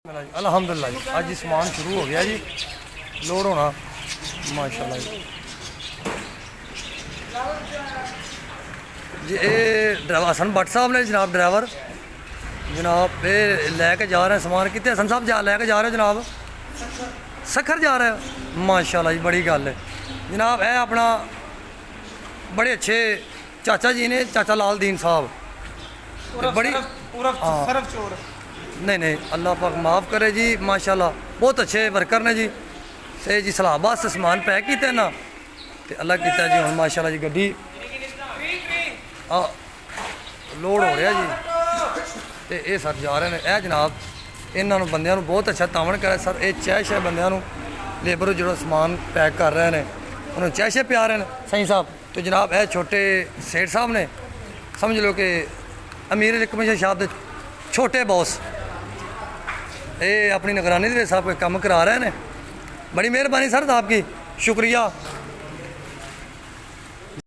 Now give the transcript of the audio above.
अलहमदुलिल्लाह जी अज जी समान शुरू हो गया जी लोड होना माशाल्लाह जी जी ये ड्राइवर हसन भट्ट साहब ने जनाब ड्राइवर जनाब ये लैके जा रहे हैं सामान कितने हसन साहब लैके जा रहे हो जनाब सखर जा रहे हो माशाल्लाह जी बड़ी गल है जनाब है अपना बड़े अच्छे चाचा जी ने चाचा लाल दीन साहब बड़ी नहीं अल्लाह पाक माफ़ करे जी माशाल्लाह बहुत अच्छे वर्कर ने जी सही जी सलाहबाद से समान पैक किया ना तो अल्लाह किया जी हम माशाल्लाह जी गड्डी लोड हो रहा जी तो ये सर जा रहे हैं यह जनाब इन्होंने बंदियां बहुत अच्छा तावन करे सर ये चाह शाह बंदियां लेबर जो समान पैक कर रहे हैं उन्होंने चाह शाह प्या रहे हैं सही साहब तो जनाब यह छोटे सेठ साहब ने समझ लो कि अमीर कमीशन साहब के छोटे बॉस ये अपनी निगरानी के साहब कोई काम करा रहे हैं बड़ी मेहरबानी सर आपकी शुक्रिया।